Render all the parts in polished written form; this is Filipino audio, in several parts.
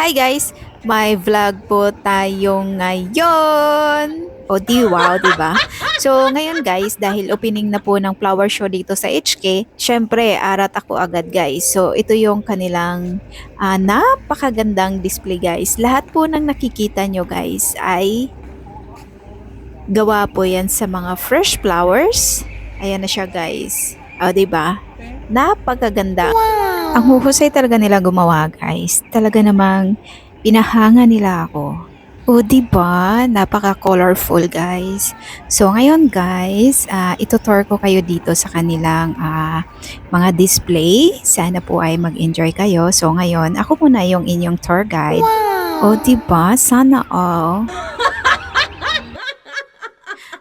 Hi guys! May vlog po tayo ngayon! O di wow, di ba? So ngayon guys, dahil opening na po ng flower show dito sa HK, syempre arat ako agad guys. So ito yung kanilang napakagandang display guys. Lahat po ng nakikita nyo guys ay gawa po yan sa mga fresh flowers. Ayan na siya guys. O di ba? Napakaganda. Ang huhusay talaga nila gumawa, guys. Talaga namang pinahanga nila ako. O, di ba? Napaka-colorful, guys. So, ngayon, guys, itutour ko kayo dito sa kanilang mga display. Sana po ay mag-enjoy kayo. So, ngayon, ako muna yung inyong tour guide. O, di ba? Sana all.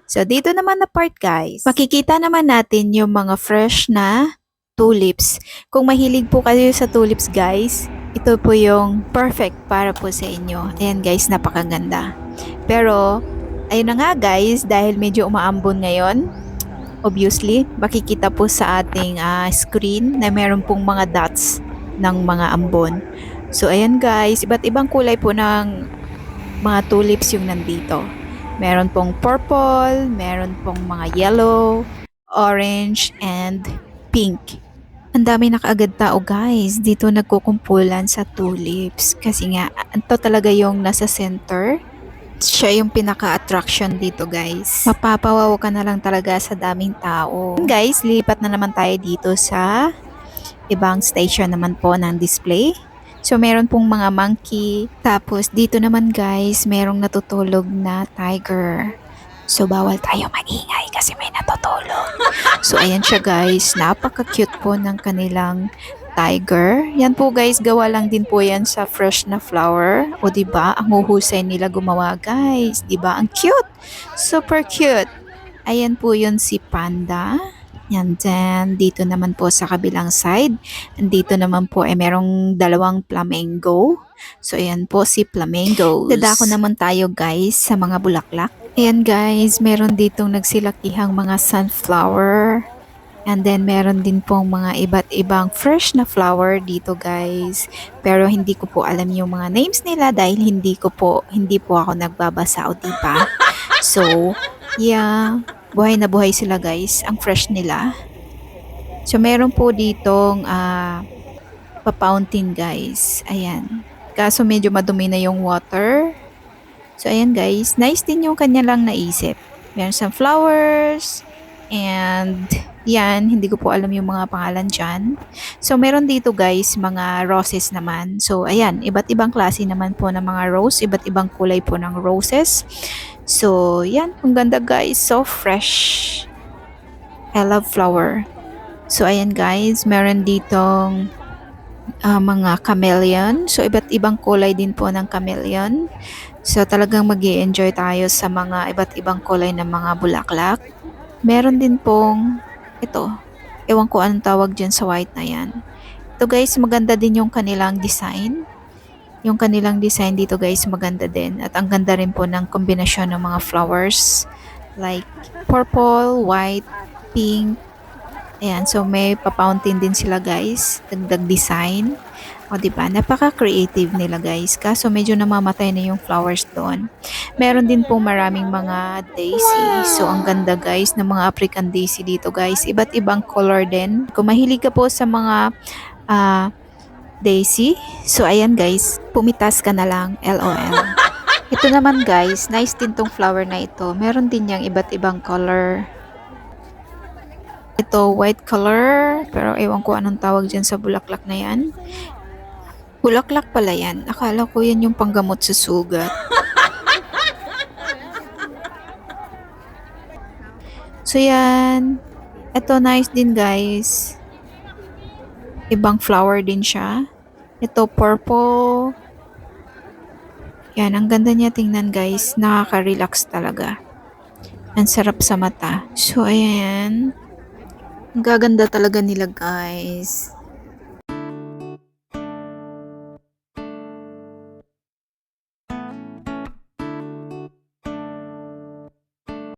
So, dito naman na part, guys. Makikita naman natin yung mga fresh na tulips. Kung mahilig po kayo sa tulips guys, ito po yung perfect para po sa inyo. Ayan guys, napakaganda. Pero, ayun na nga guys, dahil medyo umaambon ngayon, obviously, makikita po sa ating screen na meron pong mga dots ng mga ambon. So, ayan guys, iba't ibang kulay po ng mga tulips yung nandito. Meron pong purple, meron pong mga yellow, orange, and pink. Ang dami na kaagad tao guys, dito nagkukumpulan sa tulips kasi nga ito talaga yung nasa center. Siya yung pinaka-attraction dito guys. Mapapawaw ka na lang talaga sa daming tao. Guys, lipat na naman tayo dito sa ibang station naman po ng display. So meron pong mga monkey. Tapos dito naman guys, merong natutulog na tiger. So, bawal tayo maingay kasi may natutulog. So, ayan siya guys. Napaka-cute po ng kanilang tiger. Yan po guys, gawa lang din po yan sa fresh na flower. O diba, ang huhusay nila gumawa guys. Diba, ang cute. Super cute. Ayan po yun si Panda. Yan din. Dito naman po sa kabilang side. Dito naman po ay merong dalawang flamingo. So, ayan po si flamingos. Dadako naman tayo guys sa mga bulaklak. Ayan guys, meron ditong nagsilakihang mga sunflower. And then meron din pong mga iba't ibang fresh na flower dito guys. Pero hindi ko po alam yung mga names nila dahil hindi po ako nagbabasa o diba? So, yeah, buhay na buhay sila guys. Ang fresh nila. So meron po ditong pa-fountain guys. Ayan. Kaso medyo madumi na yung water. So, ayan guys. Nice din yung kanya lang naisip. Meron siyang flowers. And, yan. Hindi ko po alam yung mga pangalan dyan. So, meron dito guys, mga roses naman. So, ayan. Iba't ibang klase naman po ng mga rose. Iba't ibang kulay po ng roses. So, yan. Ang ganda guys. So fresh. I love flower. So, ayan guys. Meron ditong mga chameleon. So, iba't ibang kulay din po ng chameleon. So, talagang mag-i-enjoy tayo sa mga iba't ibang kulay ng mga bulaklak. Meron din pong ito. Ewan ko anong tawag dyan sa white na yan. Ito guys, maganda din yung kanilang design. Yung kanilang design dito guys, maganda din. At ang ganda rin po ng kombinasyon ng mga flowers. Like purple, white, pink. Ayan, so may pa-fountain din sila guys. Dagdag design. O diba, napaka-creative nila guys. Kaso medyo namamatay na yung flowers doon. Meron din po maraming mga daisy. So ang ganda guys ng mga African daisy dito guys. Iba't ibang color din. Kung mahilig ka po sa mga daisy, so ayan guys, pumitas ka na lang. LOL. Ito naman guys, nice din tong flower na ito. Meron din yang iba't ibang color. Ito, white color. Pero ewan ko anong tawag dyan sa bulaklak na yan. Bulaklak pala yan. Akala ko yan yung panggamot sa sugat. So yan. Ito nice din guys. Ibang flower din siya. Ito purple. Yan, ang ganda niya tingnan guys. Nakaka-relax talaga. Ang sarap sa mata. So ayan. Ang gaganda talaga nila guys.